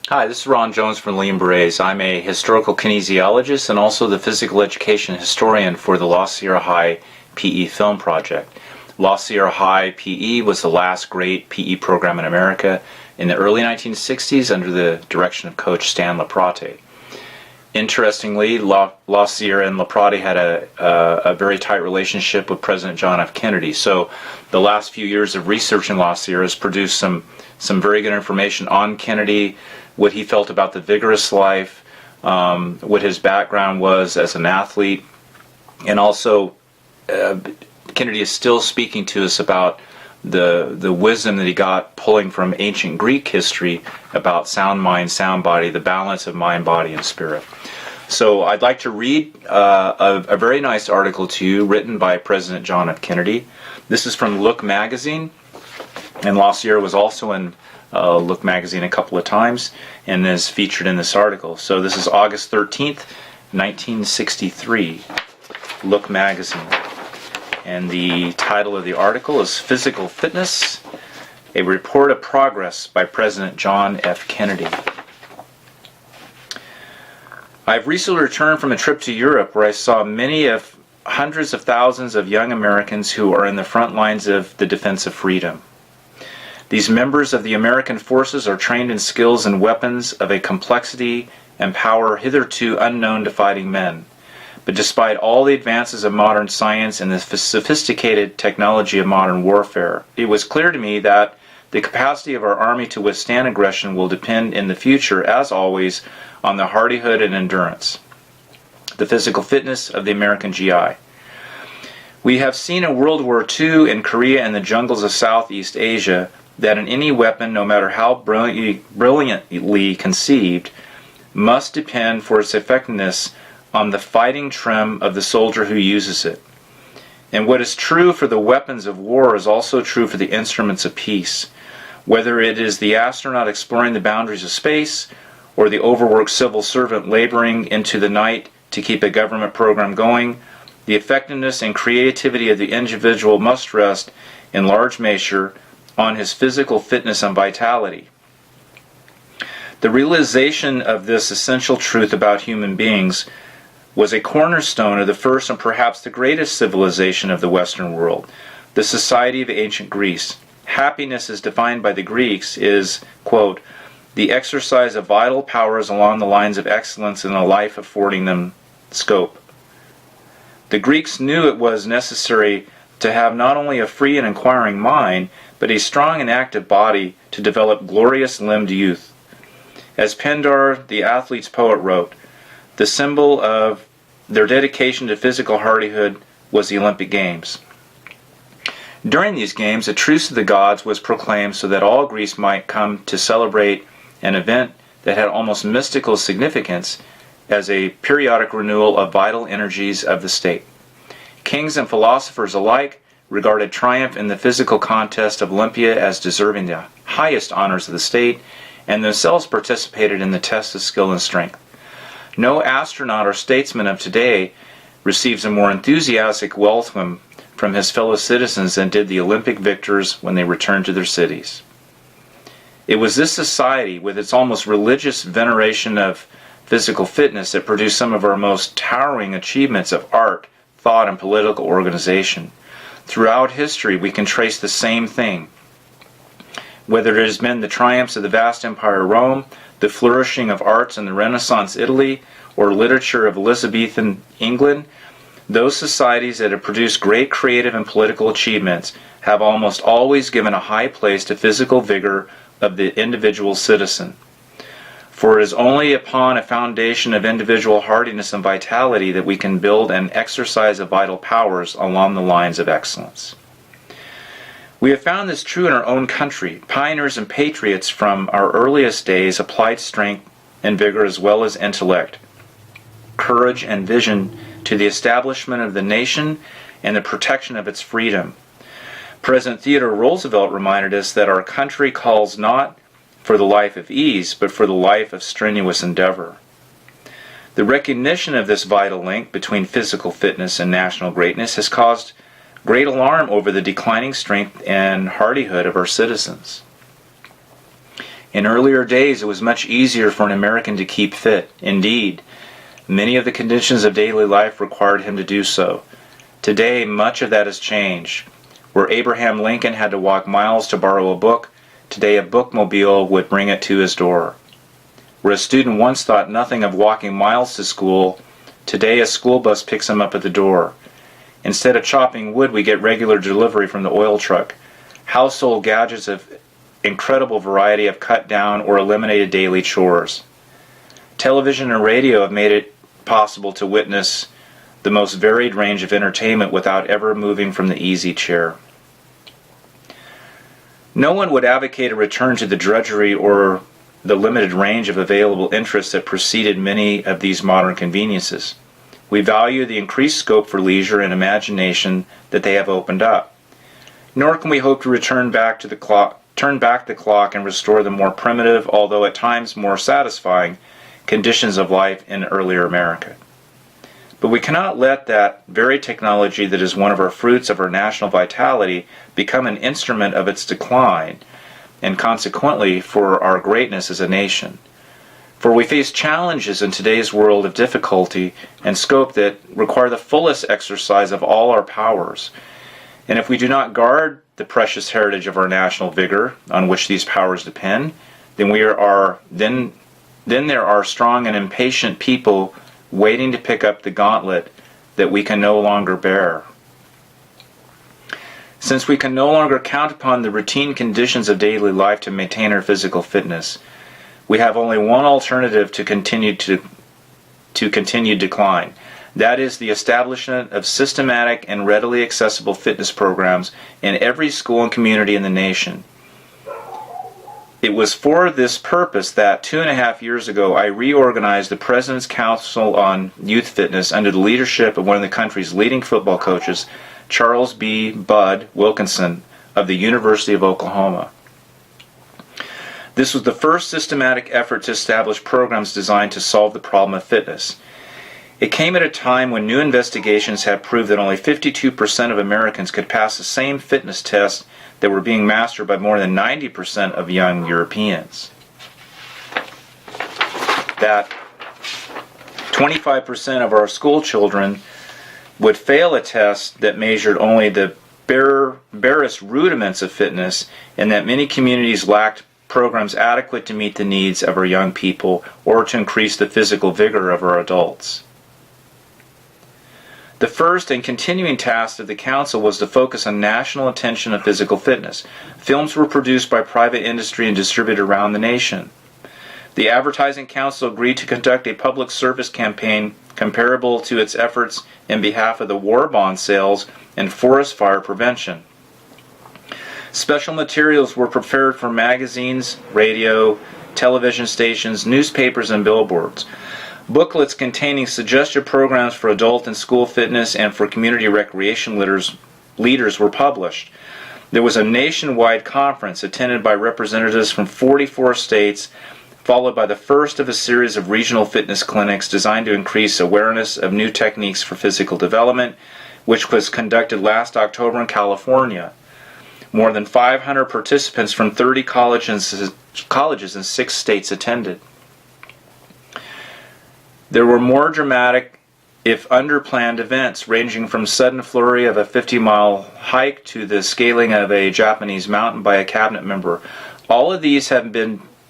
Hi, this is Ron Jones from Lean Berets. I'm a historical kinesiologist and also the physical education historian for the La Sierra High PE Film Project. La Sierra High PE was the last great PE program in America in the early 1960s under the direction of Coach Stan Laprate. Interestingly, La Sierra and Laprate had a very tight relationship with President John F. Kennedy. So the last few years of research in La Sierra has produced some very good information on Kennedy, what he felt about the vigorous life, what his background was as an athlete, and also Kennedy is still speaking to us about the wisdom that he got pulling from ancient Greek history about sound mind, sound body, the balance of mind, body, and spirit. So I'd like to read a very nice article to you written by President John F. Kennedy. This is from Look magazine, and La Sierra was also in Look magazine a couple of times and is featured in this article. So this is August 13th, 1963, Look magazine. And the title of the article is Physical Fitness, a Report of Progress by President John F. Kennedy. I've recently returned from a trip to Europe where I saw many of hundreds of thousands of young Americans who are in the front lines of the defense of freedom. These members of the American forces are trained in skills and weapons of a complexity and power hitherto unknown to fighting men. But despite all the advances of modern science and the sophisticated technology of modern warfare, it was clear to me that the capacity of our Army to withstand aggression will depend in the future, as always, on the hardihood and endurance, the physical fitness of the American GI. We have seen in World War II, in Korea, and the jungles of Southeast Asia that in any weapon, no matter how brilliantly conceived, must depend for its effectiveness on the fighting trim of the soldier who uses it. And what is true for the weapons of war is also true for the instruments of peace. Whether it is the astronaut exploring the boundaries of space, or the overworked civil servant laboring into the night to keep a government program going, the effectiveness and creativity of the individual must rest in large measure on his physical fitness and vitality. The realization of this essential truth about human beings was a cornerstone of the first and perhaps the greatest civilization of the Western world, the society of ancient Greece. Happiness, as defined by the Greeks, is, quote, the exercise of vital powers along the lines of excellence in a life affording them scope. The Greeks knew it was necessary to have not only a free and inquiring mind, but a strong and active body to develop glorious limbed youth. As Pindar, the athlete's poet, wrote, the symbol of their dedication to physical hardihood was the Olympic Games. During these games, a truce of the gods was proclaimed so that all Greece might come to celebrate an event that had almost mystical significance as a periodic renewal of vital energies of the state. Kings and philosophers alike regarded triumph in the physical contest of Olympia as deserving the highest honors of the state, and themselves participated in the test of skill and strength. No astronaut or statesman of today receives a more enthusiastic welcome from his fellow citizens than did the Olympic victors when they returned to their cities. It was this society, with its almost religious veneration of physical fitness, that produced some of our most towering achievements of art, thought, and political organization. Throughout history, we can trace the same thing. Whether it has been the triumphs of the vast empire of Rome, the flourishing of arts in the Renaissance Italy, or literature of Elizabethan England, those societies that have produced great creative and political achievements have almost always given a high place to physical vigor of the individual citizen. For it is only upon a foundation of individual hardiness and vitality that we can build an exercise of vital powers along the lines of excellence. We have found this true in our own country. Pioneers and patriots from our earliest days applied strength and vigor as well as intellect, courage, and vision to the establishment of the nation and the protection of its freedom. President Theodore Roosevelt reminded us that our country calls not for the life of ease, but for the life of strenuous endeavor. The recognition of this vital link between physical fitness and national greatness has caused great alarm over the declining strength and hardihood of our citizens. In earlier days, it was much easier for an American to keep fit. Indeed, many of the conditions of daily life required him to do so. Today, much of that has changed. Where Abraham Lincoln had to walk miles to borrow a book, today a bookmobile would bring it to his door. Where a student once thought nothing of walking miles to school, today a school bus picks him up at the door. Instead of chopping wood, we get regular delivery from the oil truck. Household gadgets of incredible variety have cut down or eliminated daily chores. Television and radio have made it possible to witness the most varied range of entertainment without ever moving from the easy chair. No one would advocate a return to the drudgery or the limited range of available interests that preceded many of these modern conveniences. We value the increased scope for leisure and imagination that they have opened up. Nor can we hope to turn back the clock and restore the more primitive, although at times more satisfying, conditions of life in earlier America. But we cannot let that very technology that is one of our fruits of our national vitality become an instrument of its decline, and consequently for our greatness as a nation. For we face challenges in today's world of difficulty and scope that require the fullest exercise of all our powers. And if we do not guard the precious heritage of our national vigor, on which these powers depend, then there are strong and impatient people waiting to pick up the gauntlet that we can no longer bear. Since we can no longer count upon the routine conditions of daily life to maintain our physical fitness, we have only one alternative to continued decline. That is the establishment of systematic and readily accessible fitness programs in every school and community in the nation. It was for this purpose that 2.5 years ago I reorganized the President's Council on Youth Fitness under the leadership of one of the country's leading football coaches, Charles B. Bud Wilkinson of the University of Oklahoma. This was the first systematic effort to establish programs designed to solve the problem of fitness. It came at a time when new investigations have proved that only 52% of Americans could pass the same fitness tests that were being mastered by more than 90% of young Europeans. That 25% of our school children would fail a test that measured only the barest rudiments of fitness, and that many communities lacked programs adequate to meet the needs of our young people or to increase the physical vigor of our adults. The first and continuing task of the Council was to focus on national attention of physical fitness. Films were produced by private industry and distributed around the nation. The Advertising Council agreed to conduct a public service campaign comparable to its efforts in behalf of the war bond sales and forest fire prevention. Special materials were prepared for magazines, radio, television stations, newspapers, and billboards. Booklets containing suggested programs for adult and school fitness and for community recreation leaders were published. There was a nationwide conference attended by representatives from 44 states, followed by the first of a series of regional fitness clinics designed to increase awareness of new techniques for physical development, which was conducted last October in California. More than 500 participants from 30 colleges in 6 states attended. There were more dramatic, if underplanned, events ranging from sudden flurry of a 50-mile hike to the scaling of a Japanese mountain by a cabinet member. All of these have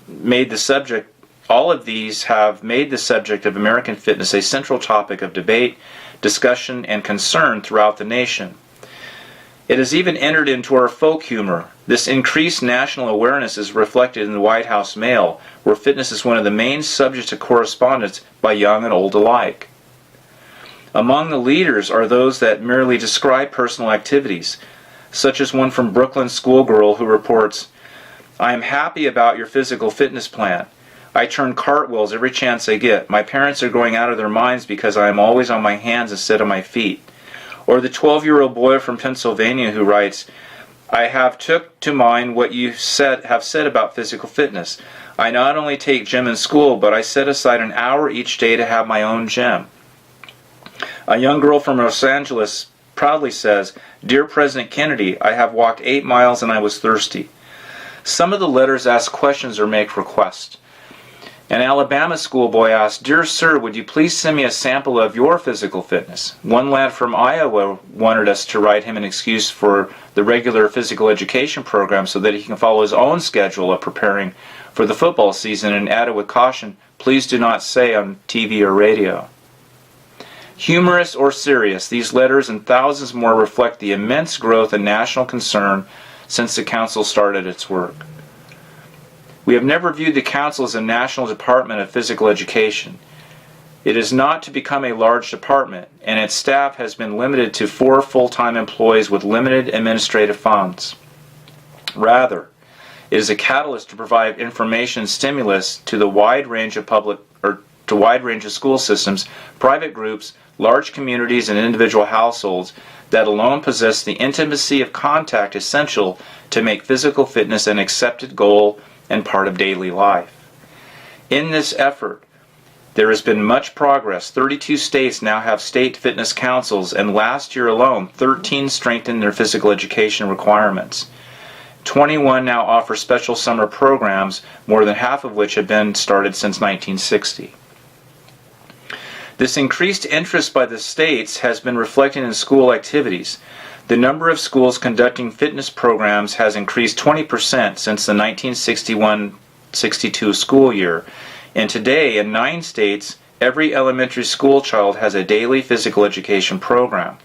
made the subject of American fitness a central topic of debate, discussion, and concern throughout the nation. It has even entered into our folk humor. This increased national awareness is reflected in the White House Mail, where fitness is one of the main subjects of correspondence by young and old alike. Among the leaders are those that merely describe personal activities, such as one from Brooklyn schoolgirl who reports, "I am happy about your physical fitness plan. I turn cartwheels every chance I get. My parents are going out of their minds because I am always on my hands instead of my feet." Or the 12-year-old boy from Pennsylvania who writes, "I have took to mind what you have said about physical fitness. I not only take gym in school, but I set aside an hour each day to have my own gym." A young girl from Los Angeles proudly says, "Dear President Kennedy, I have walked 8 miles and I was thirsty." Some of the letters ask questions or make requests. An Alabama schoolboy asked, "Dear sir, would you please send me a sample of your physical fitness?" One lad from Iowa wanted us to write him an excuse for the regular physical education program so that he can follow his own schedule of preparing for the football season, and added with caution, "Please do not say on TV or radio." Humorous or serious, these letters and thousands more reflect the immense growth and national concern since the Council started its work. We have never viewed the Council as a national department of physical education. It is not to become a large department, and its staff has been limited to 4 full-time employees with limited administrative funds. Rather, it is a catalyst to provide information and stimulus to the wide range of school systems, private groups, large communities, and individual households that alone possess the intimacy of contact essential to make physical fitness an accepted goal and part of daily life. In this effort, there has been much progress. 32 states now have state fitness councils, and last year alone, 13 strengthened their physical education requirements. 21 now offer special summer programs, more than half of which have been started since 1960. This increased interest by the states has been reflected in school activities. The number of schools conducting fitness programs has increased 20% since the 1961-62 school year, and today in 9 states, every elementary school child has a daily physical education program.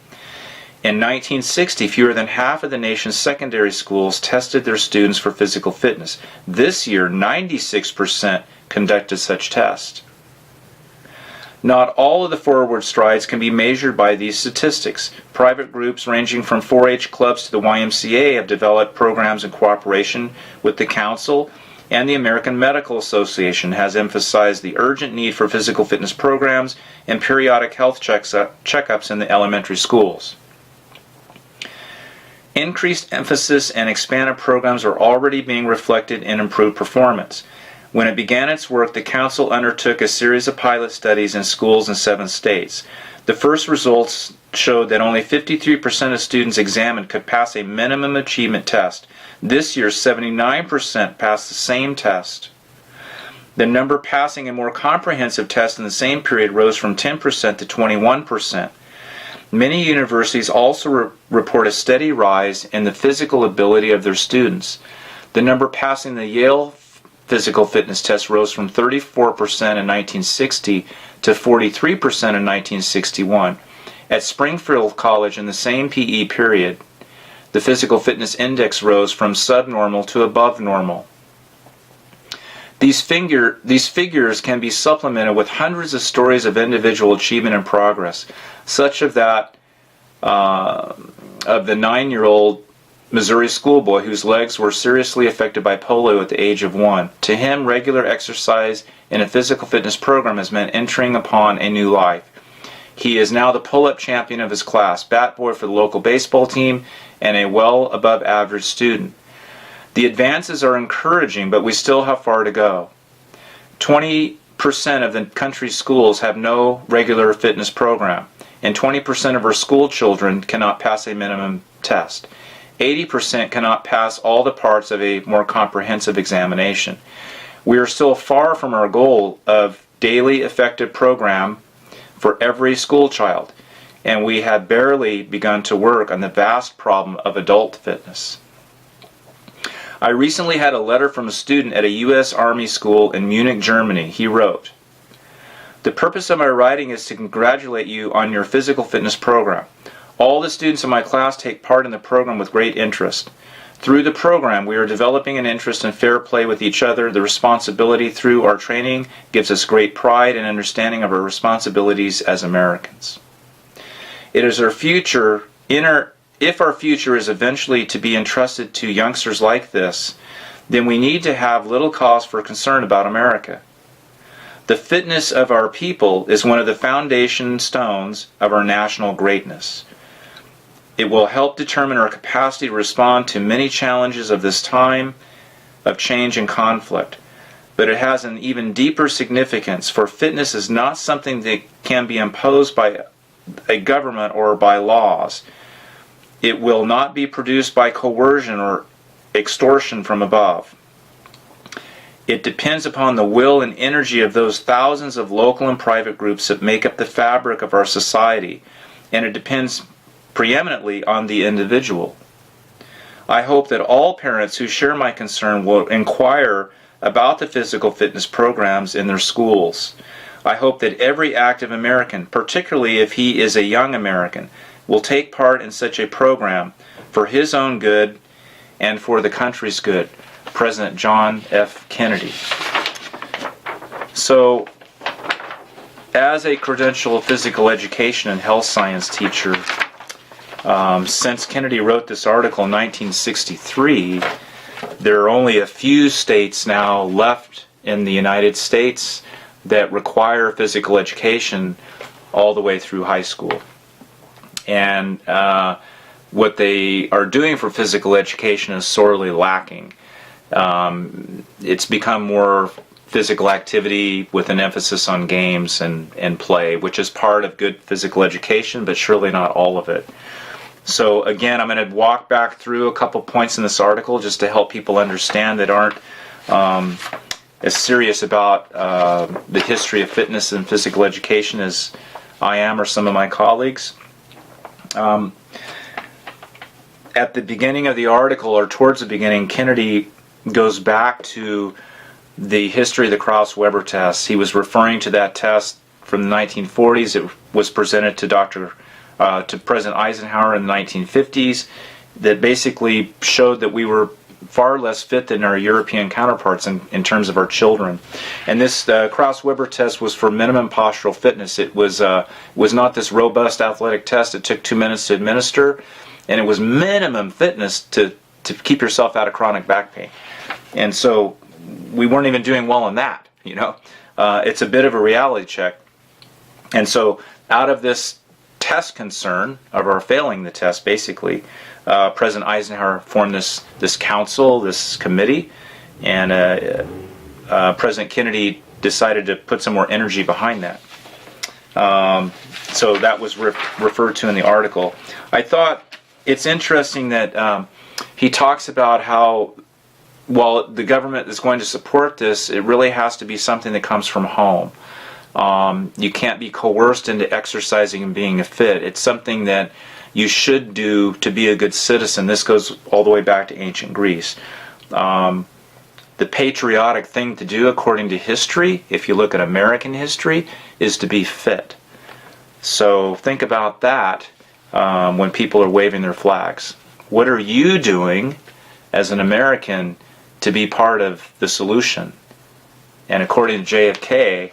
In 1960, fewer than half of the nation's secondary schools tested their students for physical fitness. This year, 96% conducted such tests. Not all of the forward strides can be measured by these statistics. Private groups ranging from 4-H clubs to the YMCA have developed programs in cooperation with the Council, and the American Medical Association has emphasized the urgent need for physical fitness programs and periodic health checkups in the elementary schools. Increased emphasis and expanded programs are already being reflected in improved performance. When it began its work, the Council undertook a series of pilot studies in schools in 7 states. The first results showed that only 53% of students examined could pass a minimum achievement test. This year, 79% passed the same test. The number passing a more comprehensive test in the same period rose from 10% to 21%. Many universities also report a steady rise in the physical ability of their students. The number passing the Yale physical fitness test rose from 34% in 1960 to 43% in 1961. At Springfield College in the same PE period, the physical fitness index rose from subnormal to above normal. These figures can be supplemented with hundreds of stories of individual achievement and progress, such as that of the 9-year-old Missouri schoolboy whose legs were seriously affected by polio at the age of 1. To him, regular exercise in a physical fitness program has meant entering upon a new life. He is now the pull-up champion of his class, bat boy for the local baseball team, and a well above average student. The advances are encouraging, but we still have far to go. 20% of the country's schools have no regular fitness program, and 20% of our school children cannot pass a minimum test. 80% cannot pass all the parts of a more comprehensive examination. We are still far from our goal of daily effective program for every school child, and we have barely begun to work on the vast problem of adult fitness. I recently had a letter from a student at a U.S. Army school in Munich, Germany. He wrote, "The purpose of my writing is to congratulate you on your physical fitness program. All the students in my class take part in the program with great interest. Through the program, we are developing an interest in fair play with each other. The responsibility through our training gives us great pride and understanding of our responsibilities as Americans. It is our future, if our future is eventually to be entrusted to youngsters like this, then we need to have little cause for concern about America. The fitness of our people is one of the foundation stones of our national greatness. It will help determine our capacity to respond to many challenges of this time of change and conflict. But it has an even deeper significance, for fitness is not something that can be imposed by a government or by laws. It will not be produced by coercion or extortion from above. It depends upon the will and energy of those thousands of local and private groups that make up the fabric of our society, and it depends preeminently on the individual. I hope that all parents who share my concern will inquire about the physical fitness programs in their schools. I hope that every active American, particularly if he is a young American, will take part in such a program for his own good and for the country's good. President John F. Kennedy. So, as a credentialed physical education and health science teacher, since Kennedy wrote this article in 1963, there are only a few states now left in the United States that require physical education all the way through high school. And what they are doing for physical education is sorely lacking. It's become more physical activity with an emphasis on games and play, which is part of good physical education, but surely not all of it. So again, I'm going to walk back through a couple points in this article just to help people understand that aren't as serious about the history of fitness and physical education as I am or some of my colleagues. At the beginning of the article, or towards the beginning, Kennedy goes back to the history of the Krauss-Weber test. He was referring to that test from the 1940s. It was presented to President Eisenhower in the 1950s, that basically showed that we were far less fit than our European counterparts in terms of our children. And this Krauss-Weber test was for minimum postural fitness. It was not this robust athletic test. It took 2 minutes to administer, and it was minimum fitness to keep yourself out of chronic back pain. And so we weren't even doing well on that, you know. It's a bit of a reality check. And so out of this test concern of our failing the test, basically, President Eisenhower formed this council, this committee, and President Kennedy decided to put some more energy behind that. So that was referred to in the article. I thought it's interesting that he talks about how, while the government is going to support this, it really has to be something that comes from home. You can't be coerced into exercising and being fit. It's something that you should do to be a good citizen. This goes all the way back to ancient Greece. The patriotic thing to do, according to history, if you look at American history, is to be fit. So think about that when people are waving their flags. What are you doing as an American to be part of the solution? And according to JFK,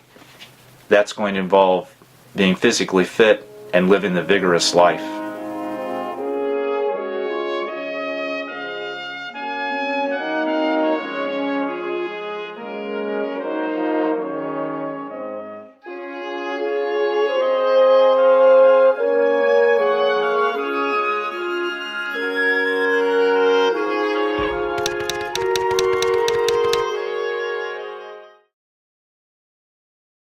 that's going to involve being physically fit and living the vigorous life.